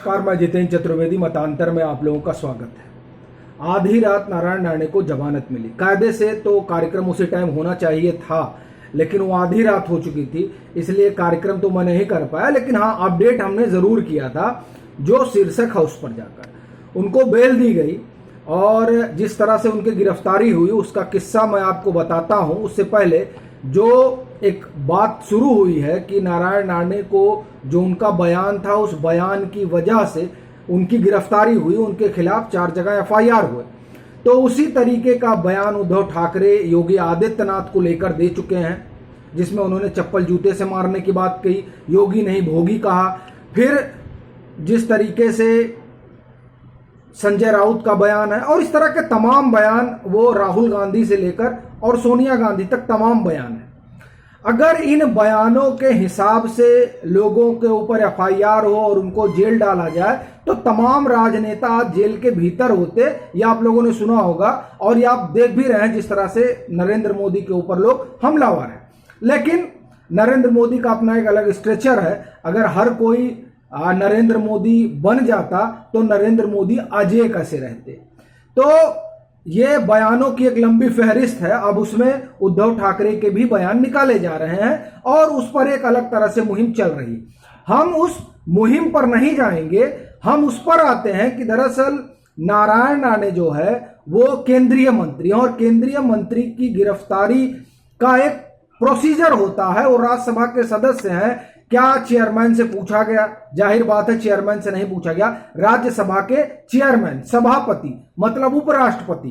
नमस्कार, मैं जितेंद्र चतुर्वेदी। मतांतर में आप लोगों का स्वागत है। आधी रात नारायण राणे को जमानत मिली। कायदे से तो कार्यक्रम उसी टाइम होना चाहिए था, लेकिन वो आधी रात हो चुकी थी, इसलिए कार्यक्रम तो मैं नहीं कर पाया। लेकिन हाँ, अपडेट हमने जरूर किया था। जो शीर्षक है उस पर जाकर उनको बेल दी गई और जिस तरह से उनकी गिरफ्तारी हुई उसका किस्सा मैं आपको बताता हूं। उससे पहले जो एक बात शुरू हुई है कि नारायण राणे को जो उनका बयान था, उस बयान की वजह से उनकी गिरफ्तारी हुई, उनके खिलाफ 4 जगह FIR हुए। तो उसी तरीके का बयान उद्धव ठाकरे योगी आदित्यनाथ को लेकर दे चुके हैं, जिसमें उन्होंने चप्पल जूते से मारने की बात कही, योगी नहीं भोगी कहा। फिर जिस तरीके से संजय राउत का बयान है और इस तरह के तमाम बयान, वो राहुल गांधी से लेकर और सोनिया गांधी तक तमाम बयान है। अगर इन बयानों के हिसाब से लोगों के ऊपर FIR हो और उनको जेल डाला जाए तो तमाम राजनेता आज जेल के भीतर होते। ये आप लोगों ने सुना होगा और ये आप देख भी रहे हैं जिस तरह से नरेंद्र मोदी के ऊपर लोग हमलावर हैं। लेकिन नरेंद्र मोदी का अपना एक अलग स्ट्रेचर है। अगर हर कोई नरेंद्र मोदी बन जाता तो नरेंद्र मोदी अजय कैसे रहते। तो ये बयानों की एक लंबी फहरिस्त है। अब उसमें उद्धव ठाकरे के भी बयान निकाले जा रहे हैं और उस पर एक अलग तरह से मुहिम चल रही है। हम उस मुहिम पर नहीं जाएंगे, हम उस पर आते हैं कि दरअसल नारायण राणे जो है वो केंद्रीय मंत्री, और केंद्रीय मंत्री की गिरफ्तारी का एक प्रोसीजर होता है। वो राज्यसभा के सदस्य हैं। क्या चेयरमैन से पूछा गया? जाहिर बात है चेयरमैन से नहीं पूछा गया। राज्यसभा के चेयरमैन, सभापति मतलब उपराष्ट्रपति,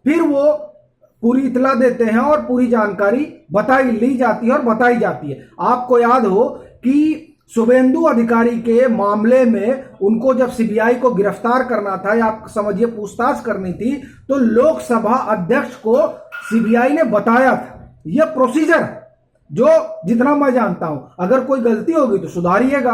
फिर वो पूरी इतला देते हैं और पूरी जानकारी ली जाती है और बताई जाती है। आपको याद हो कि शुभेंदु अधिकारी के मामले में उनको जब CBI को गिरफ्तार करना था या आप समझिए पूछताछ करनी थी, तो लोकसभा अध्यक्ष को CBI ने बताया था। यह प्रोसीजर है जो जितना मैं जानता हूं। अगर कोई गलती होगी तो सुधारिएगा,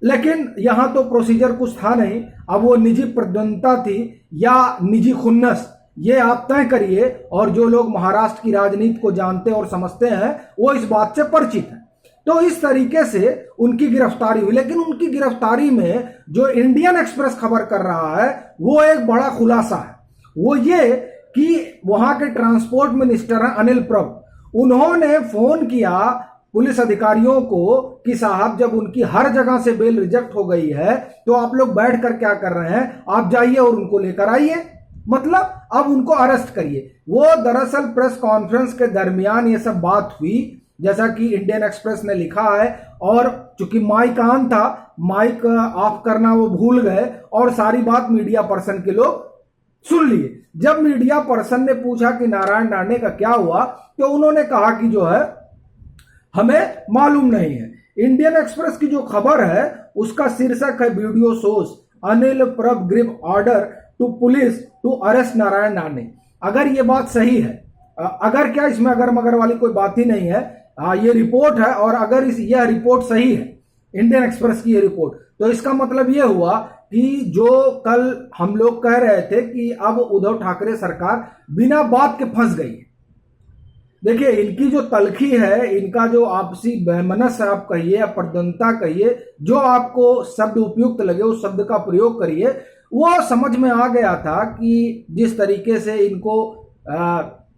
लेकिन यहां तो प्रोसीजर कुछ था नहीं। अब वो निजी प्रद्वंदता थी या निजी खुन्नस, ये आप तय करिए। और जो लोग महाराष्ट्र की राजनीति को जानते और समझते हैं वो इस बात से परिचित हैं। तो इस तरीके से उनकी गिरफ्तारी हुई। लेकिन उनकी गिरफ्तारी में जो इंडियन एक्सप्रेस खबर कर रहा है वो एक बड़ा खुलासा है। वो ये कि वहां के ट्रांसपोर्ट मिनिस्टर हैं अनिल प्रभ, उन्होंने फोन किया पुलिस अधिकारियों को कि साहब, जब उनकी हर जगह से बेल रिजेक्ट हो गई है तो आप लोग बैठ कर क्या कर रहे हैं, आप जाइए और उनको लेकर आइए, मतलब अब उनको अरेस्ट करिए। वो दरअसल प्रेस कॉन्फ्रेंस के दरमियान ये सब बात हुई, जैसा कि इंडियन एक्सप्रेस ने लिखा है। और चूंकि माइक ऑन था, माइक ऑफ करना वो भूल गए और सारी बात मीडिया पर्सन के लोग सुन लिए। जब मीडिया पर्सन ने पूछा कि नारायण राणे का क्या हुआ, तो उन्होंने कहा कि जो है हमें मालूम नहीं है। इंडियन एक्सप्रेस की जो खबर है उसका शीर्षक है video shows Anil Parab give order to police to arrest Narayan Rane. अगर ये बात सही है, अगर क्या इसमें अगर मगर वाली कोई बात ही नहीं है, ये रिपोर्ट है और अगर यह रिपोर्ट सही है, इंडियन एक्सप्रेस की ये रिपोर्ट, तो इसका मतलब यह हुआ कि जो कल हम लोग कह रहे थे कि अब उद्धव ठाकरे सरकार बिना बात के फंस गई है। देखिए, इनकी जो तलखी है, इनका जो आपसी वैमनस्य आप कहिए या प्रद्वंदता कहिए, जो आपको शब्द उपयुक्त लगे उस शब्द का प्रयोग करिए। वो समझ में आ गया था कि जिस तरीके से इनको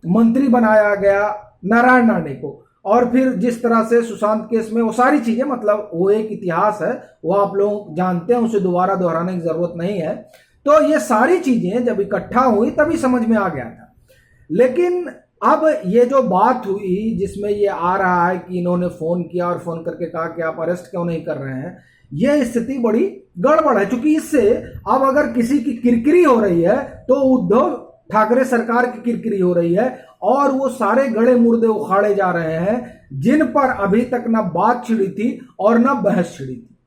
मंत्री बनाया गया नारायण राणे को, और फिर जिस तरह से सुशांत केस में वो सारी चीजें, मतलब वो एक इतिहास है, वो आप लोग जानते हैं, उसे दोबारा दोहराने की जरूरत नहीं है। तो ये सारी चीजें जब इकट्ठा हुई तभी समझ में आ गया था। लेकिन अब ये जो बात हुई जिसमें ये आ रहा है कि इन्होंने फोन किया और फोन करके कहा कि आप अरेस्ट क्यों नहीं कर रहे हैं, ये स्थिति बड़ी गड़बड़ है। क्योंकि इससे अब अगर किसी की किरकिरी हो रही है तो उद्धव ठाकरे सरकार की किरकिरी हो रही है और वो सारे गड़े मुर्दे उखाड़े जा रहे हैं जिन पर अभी तक ना बात छिड़ी थी और ना बहस छिड़ी थी।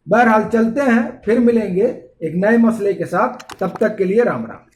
बहरहाल चलते हैं, फिर मिलेंगे एक नए मसले के साथ। तब तक के लिए राम राम।